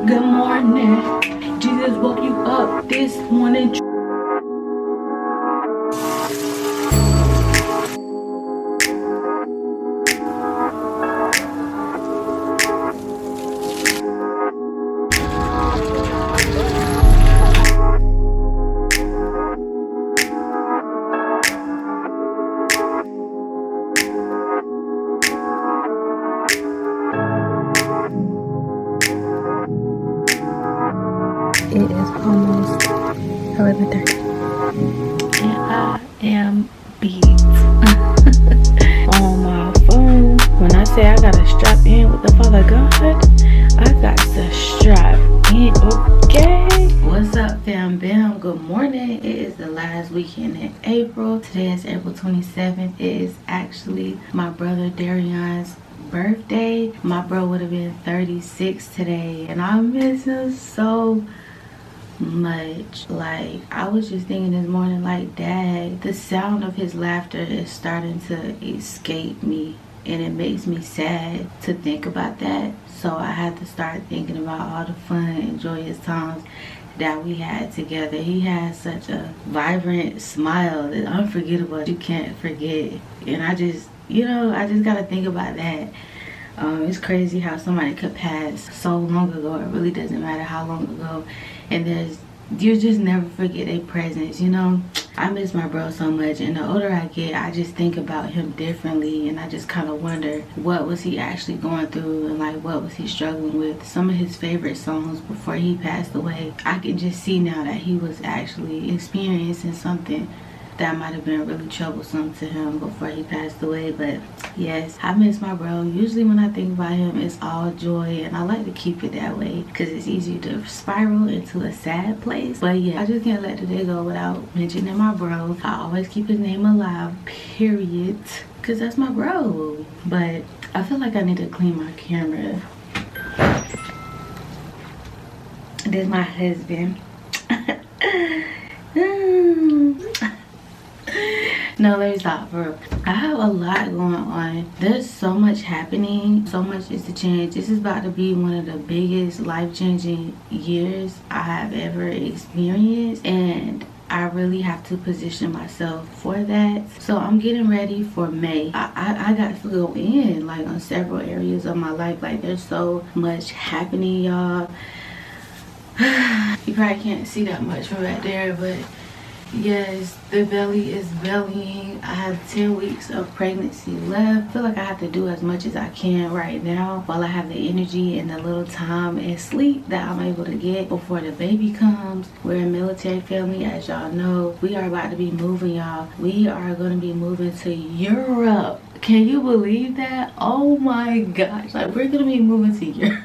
Good morning. Jesus woke you up this morning. It is almost 11:30 and I am beat on my phone. When I say I gotta strap in with the Father God, I got to strap in, okay? What's up, fam bam? Good morning. It is the last weekend in April. Today is April 27th. It is actually my brother Darion's birthday. My bro would have been 36 today, and I miss him so much. Like, I was just thinking this morning, like, dad, the sound of his laughter is starting to escape me, and it makes me sad to think about that. So I had to start thinking about all the fun and joyous times that we had together. He has such a vibrant smile that's unforgettable. You can't forget. And I just gotta think about that. It's crazy how somebody could pass so long ago. It really doesn't matter how long ago, and you just never forget their presence, you know. I miss my bro so much, and the older I get, I just think about him differently, and I just kind of wonder, what was he actually going through, and like, what was he struggling with? Some of his favorite songs before he passed away, I can just see now that he was actually experiencing something that might have been really troublesome to him before he passed away. But yes, I miss my bro. Usually when I think about him, it's all joy, and I like to keep it that way because it's easy to spiral into a sad place. But yeah, I just can't let the day go without mentioning my bro. I always keep his name alive, period, because that's my bro. But I feel like I need to clean my camera. This is my husband. No, let me stop for real. I have a lot going on. There's so much happening. So much is to change. This is about to be one of the biggest life-changing years I have ever experienced, and I really have to position myself for that. So I'm getting ready for May. I got to go in like on several areas of my life. Like, there's so much happening, y'all. You probably can't see that much from right there, but yes, the belly is bellying. I have 10 weeks of pregnancy left. I feel like I have to do as much as I can right now while I have the energy and the little time and sleep that I'm able to get before the baby comes. We're a military family, as y'all know. We are about to be moving, y'all. We are going to be moving to Europe. Can you believe that? Oh my gosh. Like, we're going to be moving to Europe.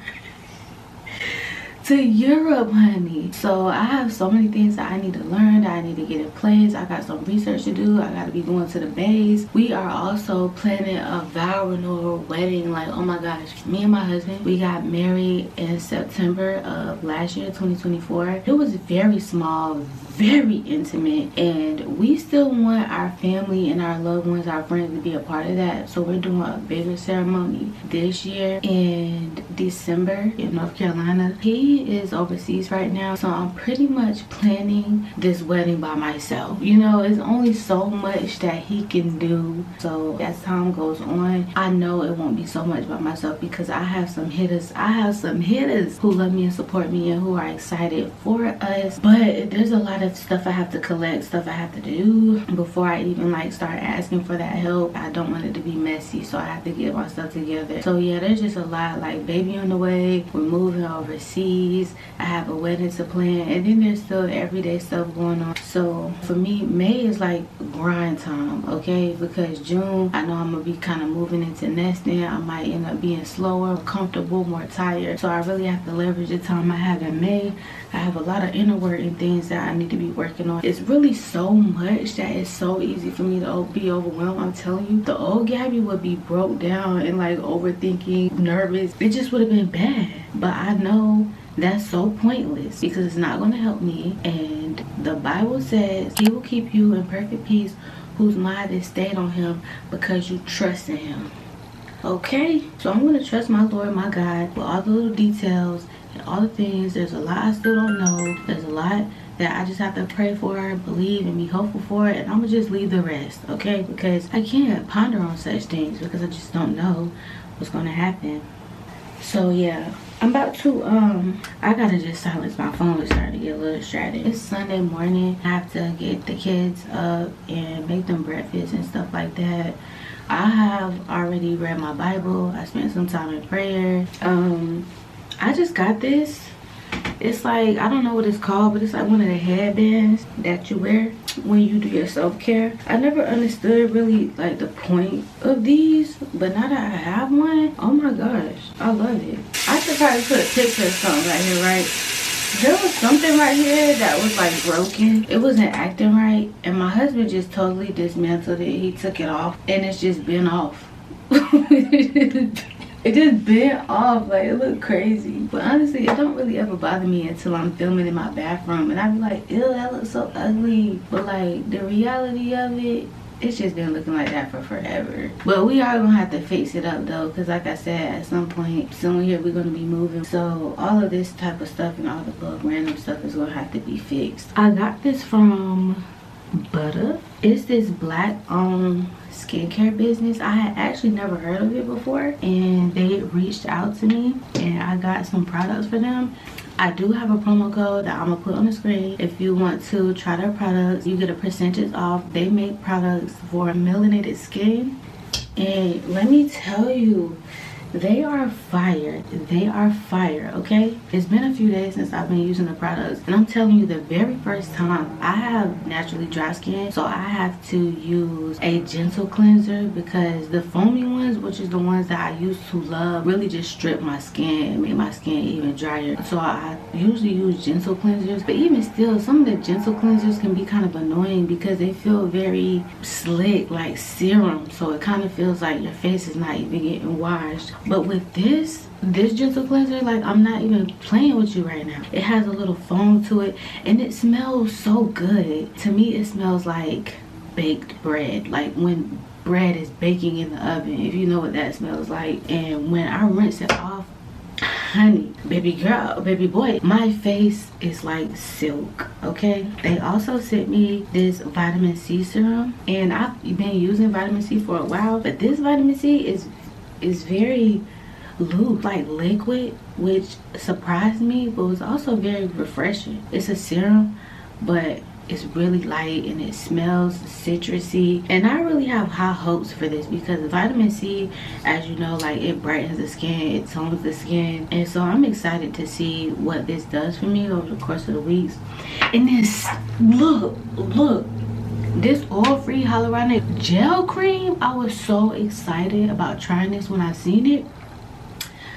To Europe, honey. So I have so many things that I need to learn, that I need to get in place. I got some research to do. I got to be going to the base. We are also planning a vow renewal wedding. Like, oh my gosh, me and my husband, we got married in September of last year, 2024. It was very small, very intimate, and we still want our family and our loved ones, our friends, to be a part of that. So we're doing a bigger ceremony this year in December in North Carolina. He is overseas right now, so I'm pretty much planning this wedding by myself. You know, it's only so much that he can do. So as time goes on, I know it won't be so much by myself because I have some hitters. I have some hitters who love me and support me and who are excited for us. But there's a lot of stuff I have to collect, stuff I have to do before I even like start asking for that help. I don't want it to be messy, so I have to get my stuff together. So yeah, there's just a lot. Like, baby on the way, we're moving overseas, I have a wedding to plan, and then there's still everyday stuff going on. So for me, May is like grind time, okay? Because June, I know I'm gonna be kind of moving into nesting. I might end up being slower, comfortable, more tired. So I really have to leverage the time I have in May. I have a lot of inner work and things that I need to be working on. It's really so much that it's so easy for me to be overwhelmed. I'm telling you, the old Gabby would be broke down and like overthinking, nervous. It just would have been bad. But I know that's so pointless because it's not going to help me. And the Bible says he will keep you in perfect peace whose mind is stayed on him because you trust in him. Okay, so I'm going to trust my Lord, my God, with all the little details all the things. There's a lot I still don't know. There's a lot that I just have to pray for, believe, and be hopeful for, and I'm gonna just leave the rest, okay? Because I can't ponder on such things because I just don't know what's gonna happen. So yeah, I'm about to I gotta just silence my phone. It's starting to get a little distracted. It's Sunday morning. I have to get the kids up and make them breakfast and stuff like that. I have already read my Bible. I spent some time in prayer. I just got this. It's like, I don't know what it's called, but it's like one of the headbands that you wear when you do your self-care. I never understood really like the point of these, but now that I have one, oh my gosh, I love it. I should probably put a picture of something right here, right? There was something right here that was like broken. It wasn't acting right, and my husband just totally dismantled it. He took it off and it's just been off. It just bent off, like it looked crazy. But honestly, it don't really ever bother me until I'm filming in my bathroom and I be like, ew, that looks so ugly. But like the reality of it, it's just been looking like that for forever. But we are gonna have to fix it up though, because like I said, at some point soon here we're gonna be moving. So all of this type of stuff and all the little random stuff is gonna have to be fixed. I got this from Buttah. It's this black owned skincare business. I had actually never heard of it before, and they reached out to me and I got some products for them. I do have a promo code that I'm gonna put on the screen. If you want to try their products, you get a percentage off. They make products for melanated skin, and let me tell you, they are fire. They are fire, okay? It's been a few days since I've been using the products, and I'm telling you, the very first time, I have naturally dry skin, so I have to use a gentle cleanser because the foamy ones, which is the ones that I used to love, really just strip my skin and make my skin even drier. So I usually use gentle cleansers, but even still, some of the gentle cleansers can be kind of annoying because they feel very slick, like serum, so it kind of feels like your face is not even getting washed. But with this gentle cleanser, like, I'm not even playing with you right now. It has a little foam to it and it smells so good. To me, it smells like baked bread, like when bread is baking in the oven, if you know what that smells like. And when I rinse it off, honey, baby girl, baby boy, my face is like silk, okay? They also sent me this vitamin C serum, and I've been using vitamin C for a while, but this vitamin C is very loose, like liquid, which surprised me, but was also very refreshing. It's a serum, but it's really light and it smells citrusy, and I really have high hopes for this because vitamin C, as you know, like, it brightens the skin, it tones the skin, and so I'm excited to see what this does for me over the course of the weeks. And this, look, this oil-free hyaluronic gel cream, I was so excited about trying this when I seen it.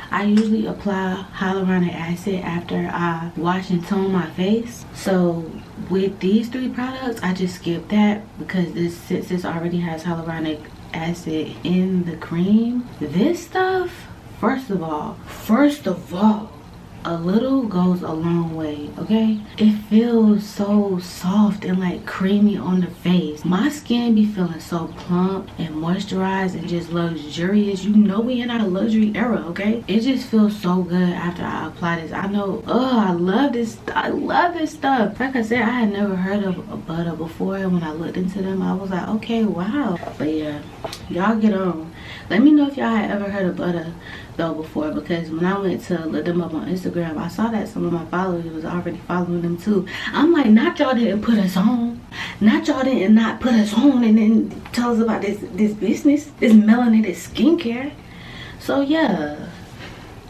I usually apply hyaluronic acid after I wash and tone my face. So with these three products, I just skipped that because since this already has hyaluronic acid in the cream. This stuff, first of all, a little goes a long way, okay? It feels so soft and like creamy on the face. My skin be feeling so plump and moisturized and just luxurious. You know we in our luxury era, okay? It just feels so good after I apply this. I know, I love this. I love this stuff. Like I said, I had never heard of Buttah before, and when I looked into them, I was like, okay, wow. But yeah, y'all get on. Let me know if y'all had ever heard of Buttah though before, because when I went to look them up on Instagram, I saw that some of my followers was already following them too. I'm like, not y'all didn't put us on, not y'all didn't not put us on and then tell us about this business, this melanated skincare. So yeah,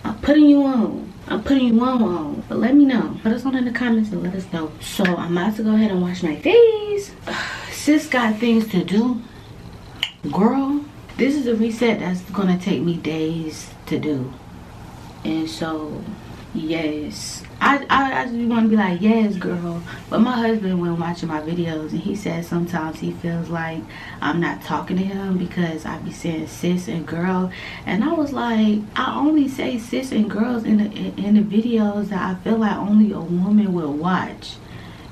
I'm putting you on. But let me know. Put us on in the comments and let us know. So I'm about to go ahead and wash my face. Sis got things to do, girl. This is a reset that's gonna take me days to do, and so yes, I just want to be like, yes girl. But my husband, when watching my videos, and he says sometimes he feels like I'm not talking to him because I be saying sis and girl, and I was like, I only say sis and girls in the videos that I feel like only a woman will watch,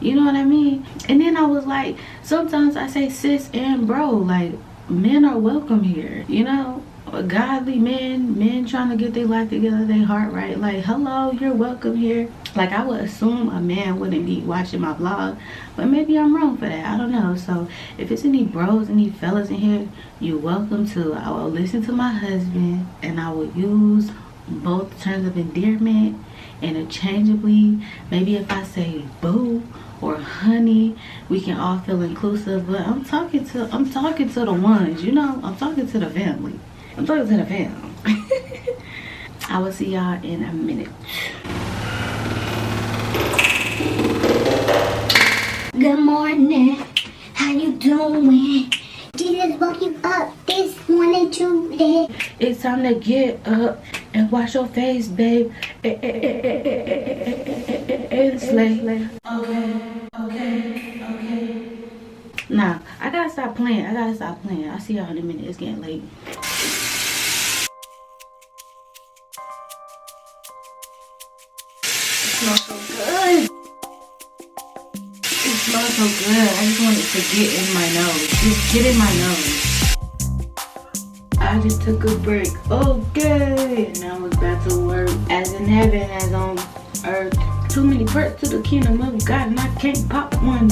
you know what I mean? And then I was like, sometimes I say sis and bro, like, men are welcome here, you know? godly men trying to get their life together, their heart right. Like, hello, you're welcome here. Like, I would assume a man wouldn't be watching my vlog, but maybe I'm wrong for that. I don't know. So if it's any bros, any fellas in here, you're welcome to. I will listen to my husband, and I will use both terms of endearment interchangeably. Maybe if I say boo or honey, we can all feel inclusive. But I'm talking to the ones, you know. I'm talking to the family. I'm talking to the fam. I will see y'all in a minute. Good morning, how you doing? Jesus woke you up this morning today. It's time to get up and wash your face, babe. And slay. Okay. Nah, I gotta stop playing. I'll see y'all in a minute. It's getting late. It smells so good. It smells so good. I just want it to get in my nose. Just get in my nose. I just took a break. Okay. Now it's back to work. As in heaven, as on earth. Too many perks to the kingdom of God and I can't pop one.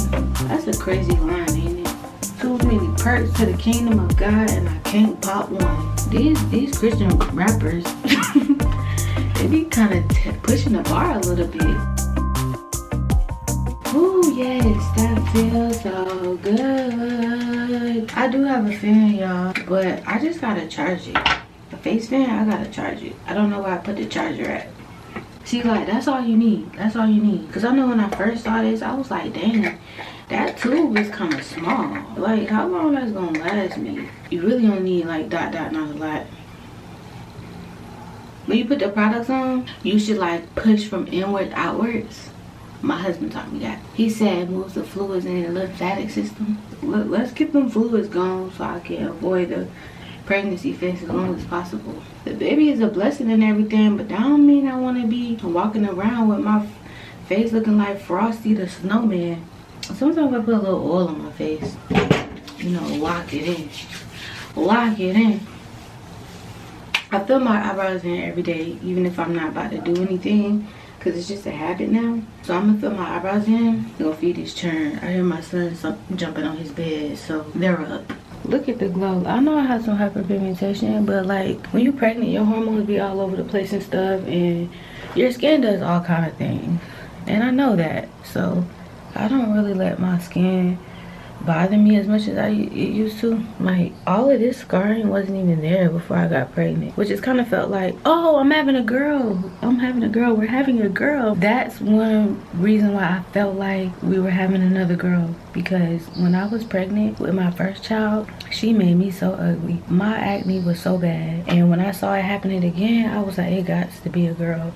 That's a crazy line, ain't it? Too many perks to the kingdom of God and I can't pop one. These Christian rappers, they be kind of pushing the bar a little bit. Ooh, yes, that feels so good. I do have a fan, y'all, but I just gotta charge it. The face fan, I gotta charge it. I don't know where I put the charger at. See, like, that's all you need. That's all you need. Because I know when I first saw this, I was like, dang, that tube is kind of small. Like, how long that's going to last me? You really don't need, like, not a lot. When you put the products on, you should, like, push from inward outwards. My husband taught me that. He said it moves the fluids in the lymphatic system. Let's get them fluids gone so I can avoid the pregnancy phase as long as possible. The baby is a blessing and everything, but that don't mean I want to be walking around with my face looking like Frosty the Snowman. Sometimes I put a little oil on my face, you know, lock it in. I fill my eyebrows in every day, even if I'm not about to do anything, because it's just a habit now. So I'm gonna fill my eyebrows in, go feed this churn. I hear my son jumping on his bed, so they're up. Look at the glow. I know I have some hyperpigmentation, but like when you're pregnant, your hormones be all over the place and stuff, and your skin does all kind of things. And I know that, so I don't really let my skin bother me as much as it used to. Like, all of this scarring wasn't even there before I got pregnant, which just kind of felt like, oh, I'm having a girl, we're having a girl. That's one reason why I felt like we were having another girl, because when I was pregnant with my first child, she made me so ugly. My acne was so bad, and when I saw it happening again, I was like, it got to be a girl.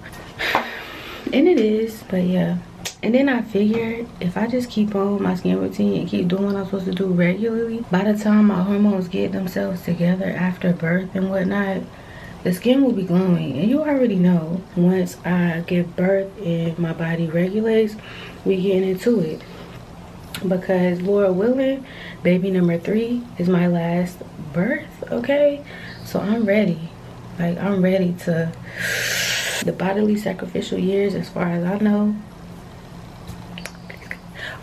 And it is, but yeah. And then I figured if I just keep on my skin routine and keep doing what I'm supposed to do regularly, by the time my hormones get themselves together after birth and whatnot, the skin will be glowing. And you already know, once I give birth and my body regulates, we get into it. Because Lord willing, baby number 3 is my last birth, okay? So I'm ready. Like, I'm ready to... The bodily sacrificial years, as far as I know,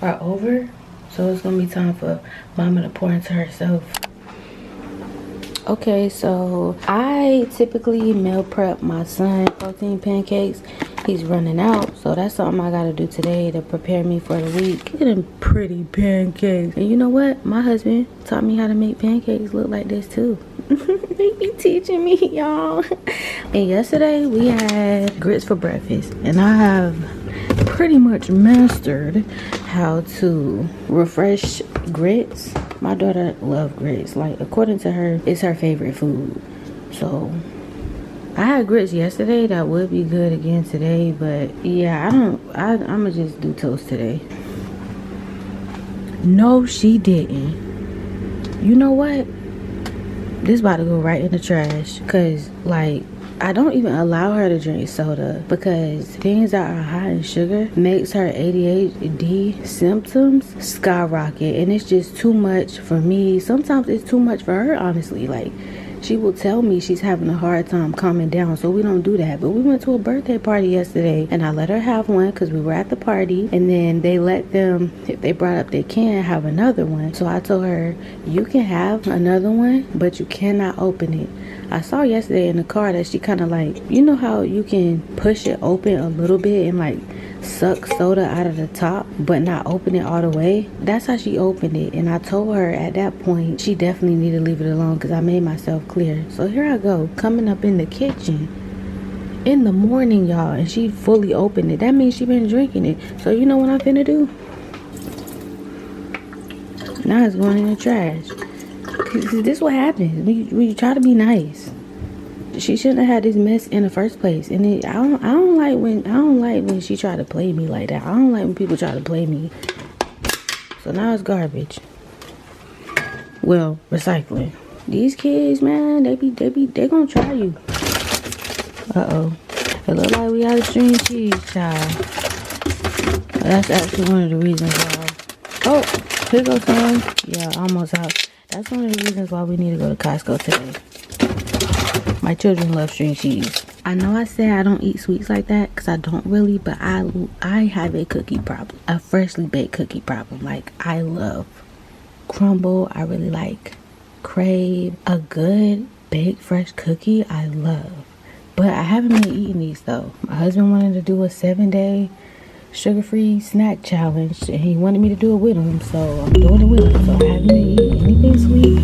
are over. So it's gonna be time for mama to pour into herself. Okay, so I typically meal prep my son protein pancakes. He's running out, so that's something I gotta do today to prepare me for the week. Look at them pretty pancakes. And you know what? My husband taught me how to make pancakes look like this too. He be teaching me, y'all. And yesterday we had grits for breakfast, and I have pretty much mastered how to refresh grits. My daughter loves grits. Like, according to her, it's her favorite food. So I had grits yesterday that would be good again today, but yeah, I'ma just do toast today. No, she didn't. You know what? This about to go right in the trash, because like, I don't even allow her to drink soda, because things that are high in sugar makes her ADHD symptoms skyrocket, and it's just too much for me. Sometimes it's too much for her, honestly. Like, she will tell me she's having a hard time calming down, so we don't do that. But we went to a birthday party yesterday, and I let her have one because we were at the party, and then they let them, if they brought up they can, have another one. So I told her, you can have another one, but you cannot open it. I saw yesterday in the car that she kind of like, you know how you can push it open a little bit and like suck soda out of the top but not open it all the way? That's how she opened it. And I told her at that point she definitely needed to leave it alone because I made myself clear. So here I go, coming up in the kitchen in the morning, y'all, and she fully opened it. That means she been drinking it. So you know what I'm finna do? Now it's going in the trash. This is what happens when you try to be nice. She shouldn't have had this mess in the first place. And I don't like when she try to play me like that. I don't like when people try to play me. So now it's garbage. Well, recycling. These kids, man, they gonna try you. Uh-oh. It look like we got a string cheese, child. That's actually one of the reasons why. Oh, here goes some. Yeah, almost out. That's one of the reasons why we need to go to Costco today. My children love string cheese. I know I said I don't eat sweets like that because I don't really, but I have a cookie problem. A freshly baked cookie problem. Like, I love crumble. I really like crave. A good baked fresh cookie I love. But I haven't been eating these though. My husband wanted to do a 7-day sugar-free snack challenge and he wanted me to do it with him, so I'm doing it with him. So I haven't been eating anything sweet.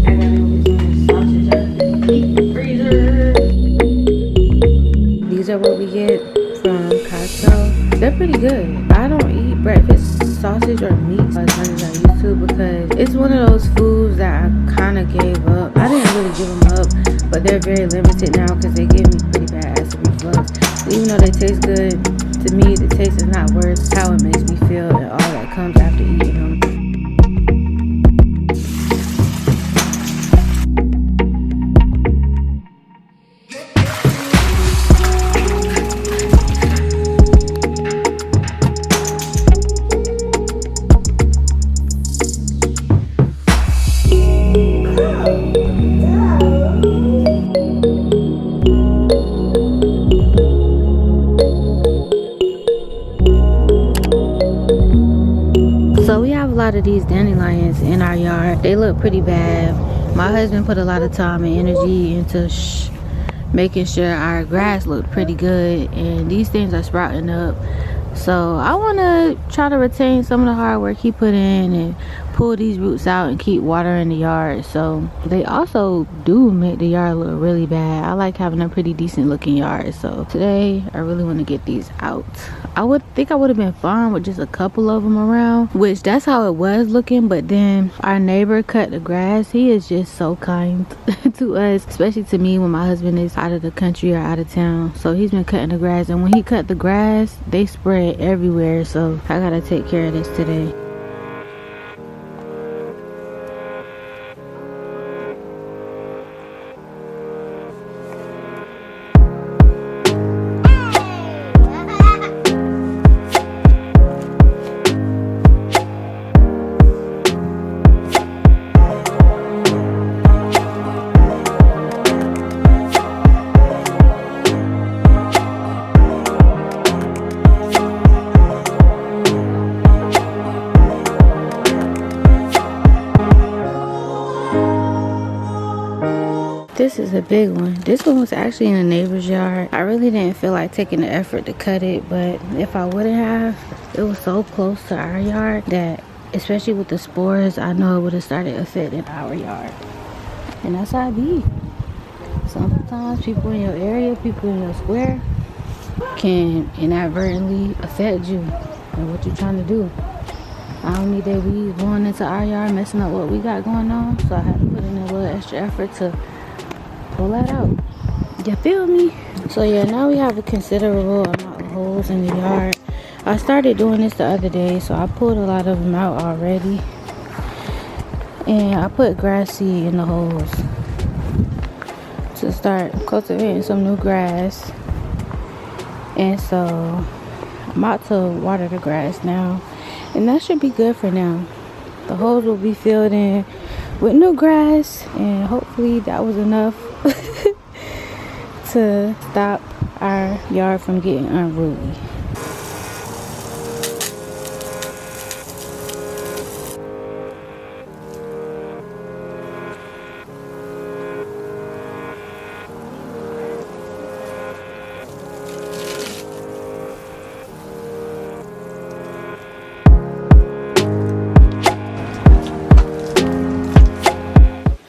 I got some sausage out the freezer. These are what we get from Costco. They're pretty good. I don't eat breakfast sausage or meat as much as I used to because it's one of those foods that I kind of gave up. I didn't really give them up, but they're very limited now because they give me pretty bad acid reflux. So even though they taste good, to me the taste is not worth how it makes me feel and all that comes after eating them. So we have a lot of these dandelions in our yard. They look pretty bad. My husband put a lot of time and energy into making sure our grass looked pretty good, and these things are sprouting up. So I want to try to retain some of the hard work he put in and pull these roots out and keep watering the yard. So they also do make the yard look really bad. I like having a pretty decent looking yard. So today I really want to get these out. I would have been fine with just a couple of them around, which that's how it was looking. But then our neighbor cut the grass. He is just so kind to us, especially to me when my husband is out of the country or out of town. So he's been cutting the grass, and when he cut the grass, they spread everywhere. So I gotta take care of this today. This is a big one. This one was actually in a neighbor's yard. I really didn't feel like taking the effort to cut it, but if I wouldn't have, it was so close to our yard that, especially with the spores, I know it would have started affecting our yard. And that's how it be. Sometimes people in your area, people in your square can inadvertently affect you and what you're trying to do. I don't need their weeds going into our yard, messing up what we got going on, so I had to put in a little extra effort to pull that out. You feel me? So yeah, now we have a considerable amount of holes in the yard. I started doing this the other day, so I pulled a lot of them out already. And I put grass seed in the holes to start cultivating some new grass. And so I'm about to water the grass now, and that should be good for now. The holes will be filled in with new grass, and hopefully that was enough to stop our yard from getting unruly.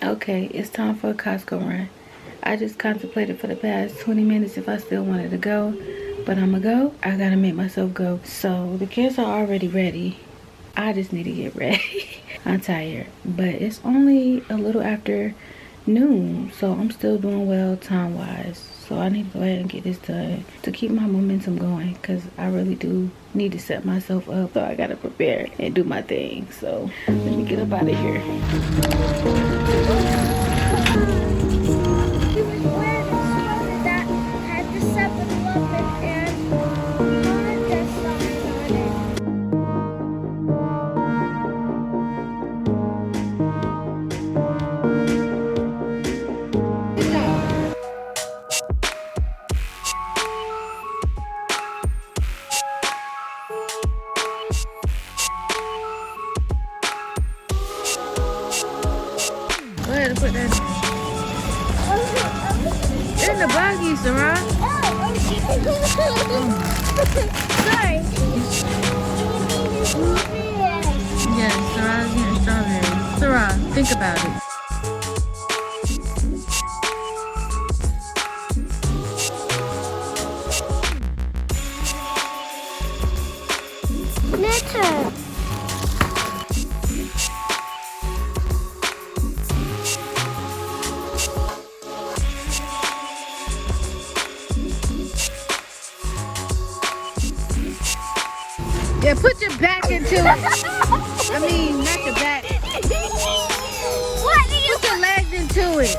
Okay, it's time for a Costco run. I just contemplated for the past 20 minutes if I still wanted to go, but I'ma go. I gotta make myself go. So the kids are already ready. I just need to get ready. I'm tired, but it's only a little after noon, so I'm still doing well time-wise. So I need to go ahead and get this done to keep my momentum going, because I really do need to set myself up. So I gotta prepare and do my thing. So let me get up out of here. Go ahead and put that in the baggie, Sarah. Sorry. Yes, Sarah's getting strawberries. Sarah, think about it. Litter. Yeah, put your back into it. I mean, not your back. What do you Put your legs into it.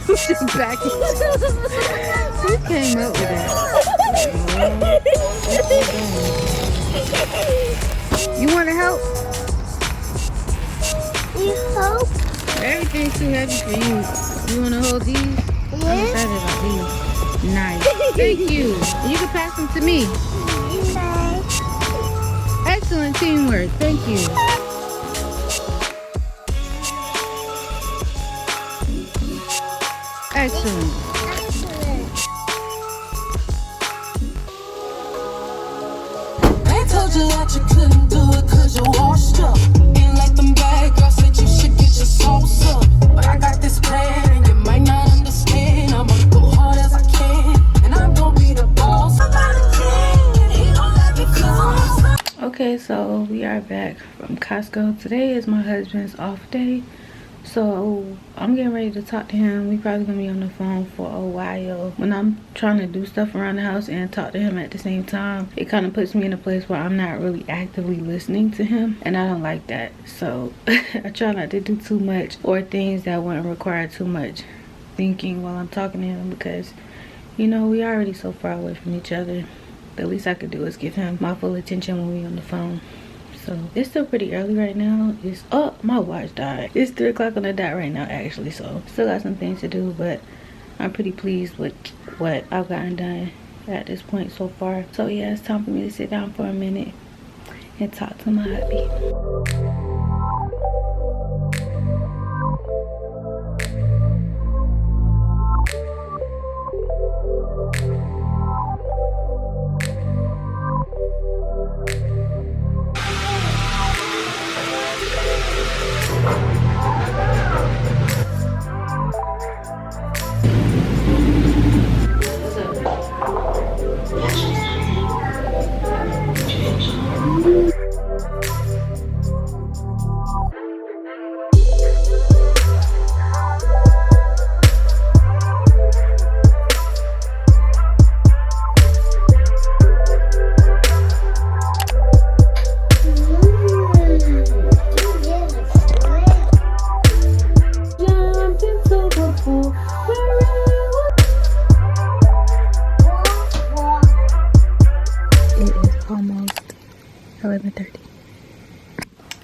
Put your back into it. Who came up with that? You want to help? You hope? Everything's too heavy for you. You want to hold these? I'm excited about these. Nice. Thank you. You can pass them to me. Excellent teamwork. Thank you. Excellent. They told you that you couldn't do it cause you washed up. Ain't like them bad girls said you should get your sauce up. But I got this plan and you might not understand. I'ma go hard as I can, and I'm gonna be the boss. I'm not a king, he gon' let me close. Okay, so we are back from Costco. Today is my husband's off day, so I'm getting ready to talk to him. We probably gonna be on the phone for a while. When I'm trying to do stuff around the house and talk to him at the same time, it kind of puts me in a place where I'm not really actively listening to him, and I don't like that. So I try not to do too much or things that wouldn't require too much thinking while I'm talking to him, because you know we already so far away from each other. The least I could do is give him my full attention when we on the phone. So it's still pretty early right now. It's my watch died. It's 3 o'clock on the dot right now actually, so still got some things to do, but I'm pretty pleased with what I've gotten done at this point so far. So yeah, it's time for me to sit down for a minute and talk to my hubby.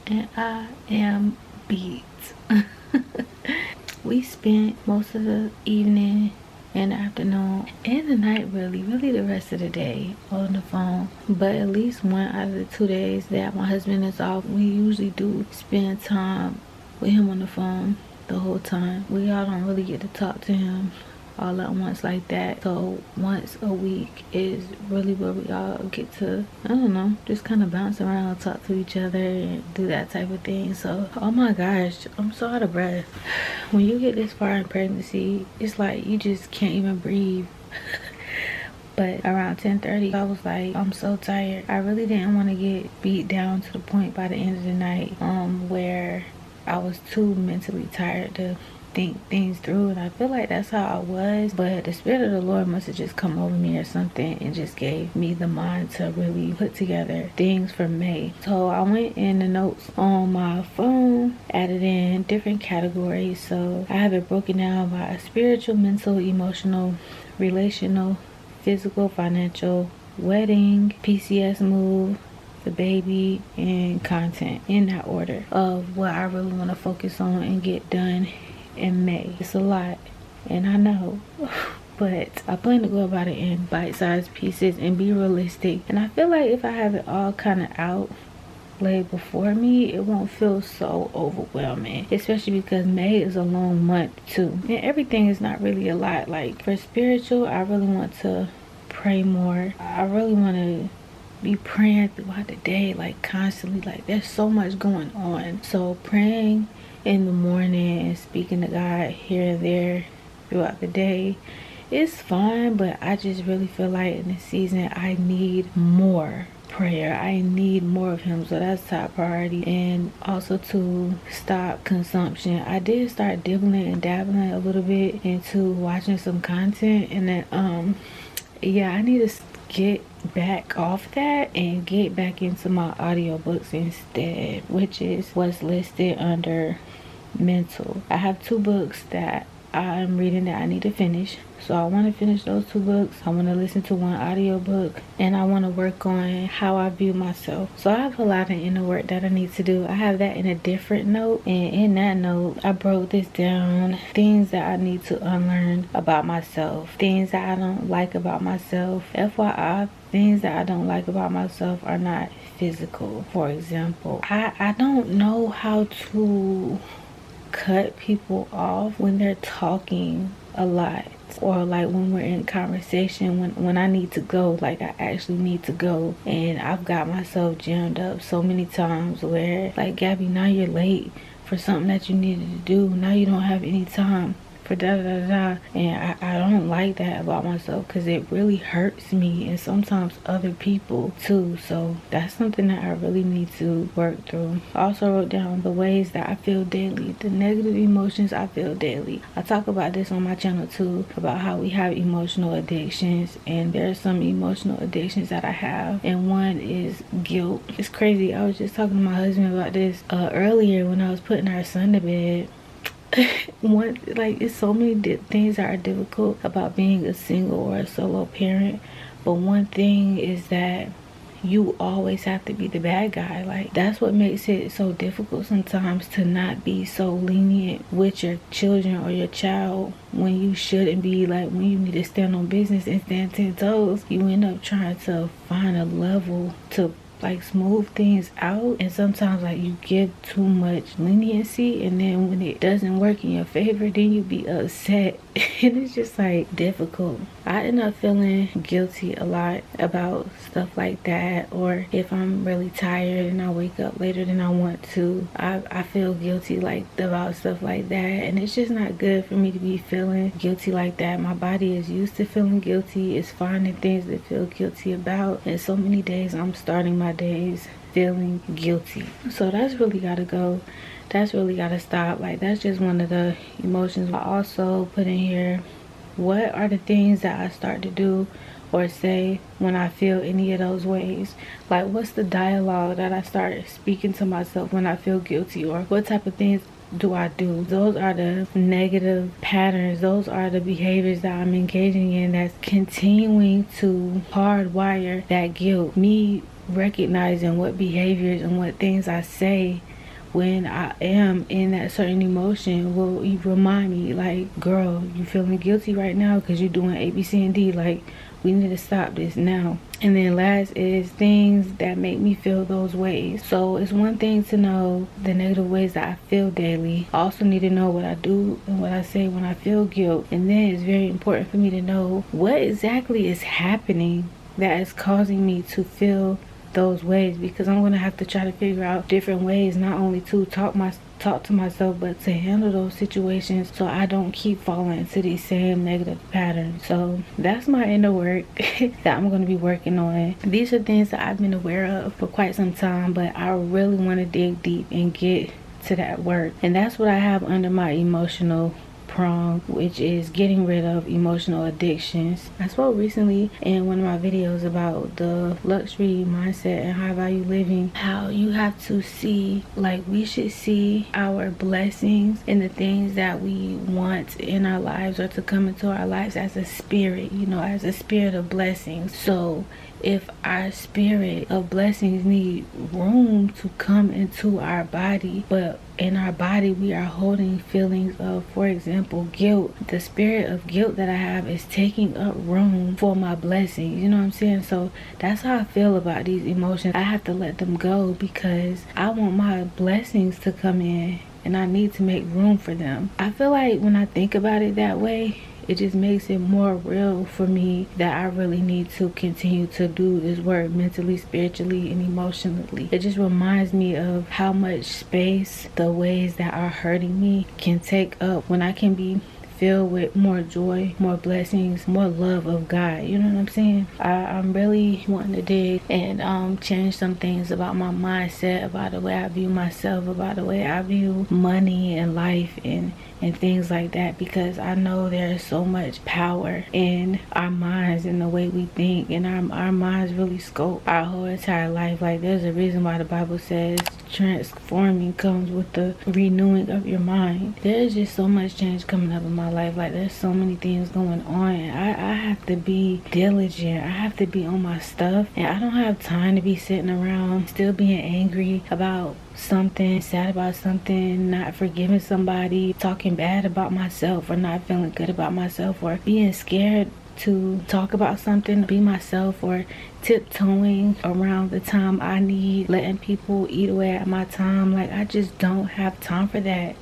and I am beat. We spent most of the evening and afternoon and the night, really the rest of the day on the phone. But at least one out of the 2 days that my husband is off, we usually do spend time with him on the phone the whole time. We all don't really get to talk to him all at once like that, so once a week is really where we all get to, I don't know, just kind of bounce around, talk to each other and do that type of thing. So oh my gosh, I'm so out of breath. When you get this far in pregnancy, it's like you just can't even breathe. But around 10:30, I was like, I'm so tired. I really didn't want to get beat down to the point by the end of the night where I was too mentally tired to think things through, and I feel like that's how I was, but the Spirit of the Lord must have just come over me or something and just gave me the mind to really put together things for May. So I went in the notes on my phone, added in different categories. So I have it broken down by spiritual, mental, emotional, relational, physical, financial, wedding, PCS move, the baby, and content, in that order of what I really want to focus on and get done in May. It's a lot, and I know, but I plan to go about it in bite-sized pieces and be realistic. And I feel like if I have it all kind of out laid before me, it won't feel so overwhelming, especially because May is a long month too, and everything is not really a lot. Like for spiritual, I really want to pray more. I really want to be praying throughout the day, like constantly. Like there's so much going on, so praying in the morning and speaking to God here and there throughout the day is fine, but I just really feel like in this season I need more prayer. I need more of him, so that's top priority. And also to stop consumption. I did start dibbling and dabbling a little bit into watching some content, and then yeah, I need to get back off that and get back into my audiobooks instead, which is what's listed under mental. I have 2 books that I'm reading that I need to finish, so I want to finish those 2 books. I want to listen to 1 audiobook, and I want to work on how I view myself. So I have a lot of inner work that I need to do. I have that in a different note, and in that note I broke this down: things that I need to unlearn about myself, things that I don't like about myself. FYI, things that I don't like about myself are not physical. For example, I don't know how to cut people off when they're talking a lot, or like when we're in conversation, when I need to go, like I actually need to go, and I've got myself jammed up so many times where like, Gabby, now you're late for something that you needed to do, now you don't have any time for da da da da. And I don't like that about myself, because it really hurts me and sometimes other people too. So that's something that I really need to work through. I also wrote down the ways that I feel daily, the negative emotions I feel daily. I talk about this on my channel too, about how we have emotional addictions, and there's some emotional addictions that I have, and one is guilt. It's crazy, I was just talking to my husband about this earlier when I was putting our son to bed. Like, it's so many things that are difficult about being a single or a solo parent, but one thing is that you always have to be the bad guy. Like, that's what makes it so difficult sometimes to not be so lenient with your children or your child when you shouldn't be. Like, when you need to stand on business and stand 10 toes, you end up trying to find a level to like smooth things out, and sometimes like you give too much leniency, and then when it doesn't work in your favor, then you be upset and it's just like difficult. I end up feeling guilty a lot about stuff like that, or if I'm really tired and I wake up later than I want to, I feel guilty like about stuff like that, and it's just not good for me to be feeling guilty like that. My body is used to feeling guilty. It's finding things to feel guilty about, and so many days I'm starting my days feeling guilty. So that's really gotta go. That's really gotta stop. Like, that's just one of the emotions. I also put in here, what are the things that I start to do or say when I feel any of those ways? Like, what's the dialogue that I start speaking to myself when I feel guilty, or what type of things do I do? Those are the negative patterns. Those are the behaviors that I'm engaging in that's continuing to hardwire that guilt. Me recognizing what behaviors and what things I say when I am in that certain emotion will remind me, like, girl, you feeling guilty right now because you're doing A, B, C, and D. Like, we need to stop this now. And then last is things that make me feel those ways. So it's one thing to know the negative ways that I feel daily. I also need to know what I do and what I say when I feel guilt. And then it's very important for me to know what exactly is happening that is causing me to feel those ways, because I'm gonna have to try to figure out different ways, not only to talk to myself, but to handle those situations so I don't keep falling into these same negative patterns. So that's my inner work that I'm going to be working on. These are things that I've been aware of for quite some time, but I really want to dig deep and get to that work. And that's what I have under my emotional prong, which is getting rid of emotional addictions. I spoke recently in one of my videos about the luxury mindset and high value living, how you have to see, like, we should see our blessings and the things that we want in our lives or to come into our lives as a spirit, you know, as a spirit of blessings. So if our spirit of blessings need room to come into our body, but in our body we are holding feelings of, for example, guilt, the spirit of guilt that I have is taking up room for my blessings, you know what I'm saying? So that's how I feel about these emotions. I have to let them go because I want my blessings to come in and I need to make room for them. I feel like when I think about it that way, it just makes it more real for me that I really need to continue to do this work mentally, spiritually, and emotionally. It just reminds me of how much space the ways that are hurting me can take up when I can be filled with more joy, more blessings, more love of God. You know what I'm saying? I'm really wanting to dig and change some things about my mindset, about the way I view myself, about the way I view money and life and things like that, because I know there's so much power in our minds and the way we think, and our minds really scope our whole entire life. Like, there's a reason why the Bible says transforming comes with the renewing of your mind. There's just so much change coming up in my life. Like, there's so many things going on, and I have to be diligent. I have to be on my stuff, and I don't have time to be sitting around still being angry about something, sad about something, not forgiving somebody, talking bad about myself, or not feeling good about myself, or being scared to talk about something, be myself, or tiptoeing around the time I need, letting people eat away at my time. Like, I just don't have time for that.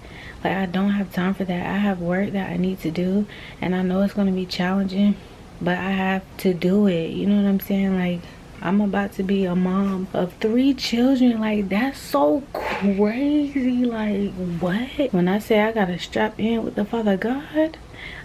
Like, I don't have time for that. I have work that I need to do, and I know it's going to be challenging, but I have to do it. You know what I'm saying? Like, I'm about to be a mom of 3 children. Like, that's so crazy. Like, what? When I say I gotta strap in with the Father God,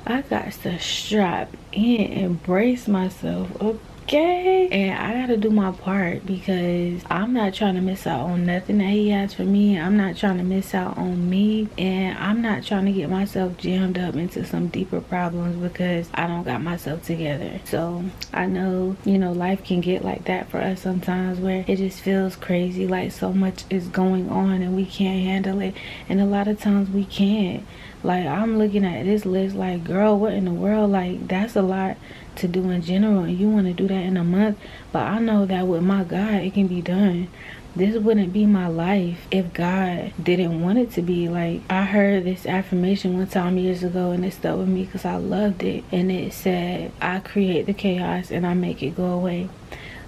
I got to strap in and brace myself, okay? And I gotta do my part, because I'm not trying to miss out on nothing that he has for me. I'm not trying to miss out on me, and I'm not trying to get myself jammed up into some deeper problems because I don't got myself together. So I know, you know, life can get like that for us sometimes, where it just feels crazy, like so much is going on and we can't handle it, and a lot of times we can't. Like, I'm looking at this list like, girl, what in the world? Like, that's a lot to do in general, and you want to do that in a month. But I know that with my God, it can be done. This wouldn't be my life if God didn't want it to be. Like, I heard this affirmation one time years ago, and it stuck with me because I loved it. And it said, I create the chaos and I make it go away.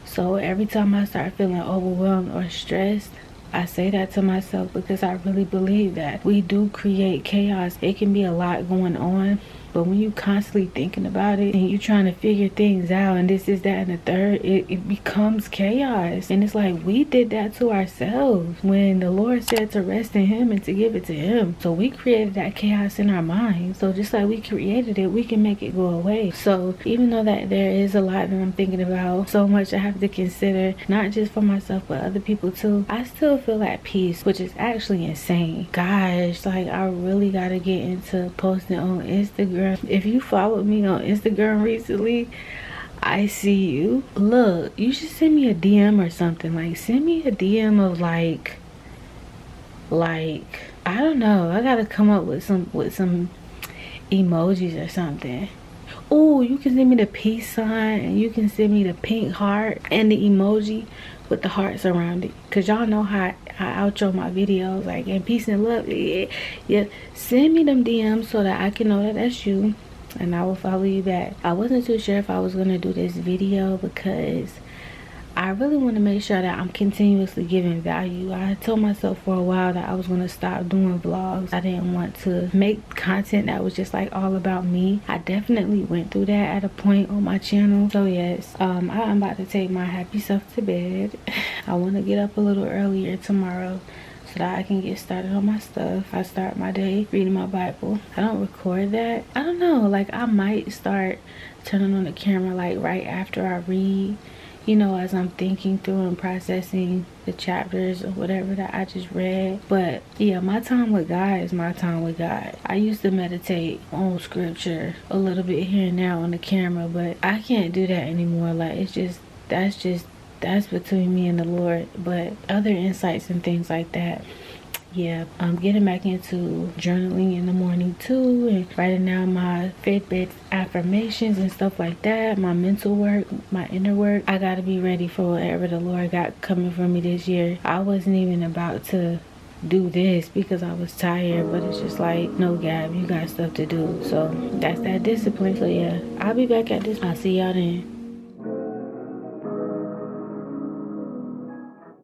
So every time I start feeling overwhelmed or stressed, I say that to myself, because I really believe that we do create chaos. It can be a lot going on, but when you constantly thinking about it and you trying to figure things out, and this is that and the third, it becomes chaos. And it's like, we did that to ourselves when the Lord said to rest in him and to give it to him. So we created that chaos in our minds. So just like we created it, we can make it go away. So even though that there is a lot that I'm thinking about, so much I have to consider, not just for myself but other people too, I still feel at peace, which is actually insane. Gosh, like, I really gotta get into posting on Instagram. If you followed me on Instagram recently, I see you. Look, you should send me a DM or something. Like, send me a DM of like I don't know, I gotta come up with some emojis or something. Oh, you can send me the peace sign, and you can send me the pink heart and the emoji with the hearts around it, because y'all know how I outro my videos, like, and peace and love. Yeah, send me them DMs so that I can know that that's you, and I will follow you back. I wasn't too sure if I was gonna do this video because I really want to make sure that I'm continuously giving value. I told myself for a while that I was going to stop doing vlogs. I didn't want to make content that was just like all about me. I definitely went through that at a point on my channel. So yes, I'm about to take my happy self to bed. I want to get up a little earlier tomorrow so that I can get started on my stuff. I start my day reading my Bible. I don't record that. I don't know, like I might start turning on the camera like right after I read, you know, as I'm thinking through and processing the chapters or whatever that I just read. But yeah, my time with God is my time with God. I used to meditate on scripture a little bit here and there on the camera, but I can't do that anymore. Like, it's just that's between me and the Lord. But other insights and things like that, yeah, I'm getting back into journaling in the morning too, and writing down my Fitbit affirmations and stuff like that, my mental work, my inner work. I gotta be ready for whatever the Lord got coming for me this year. I wasn't even about to do this because I was tired, but it's just like, no, Gab, you got stuff to do. So that's that discipline. So yeah, I'll be back at this. I'll see y'all then.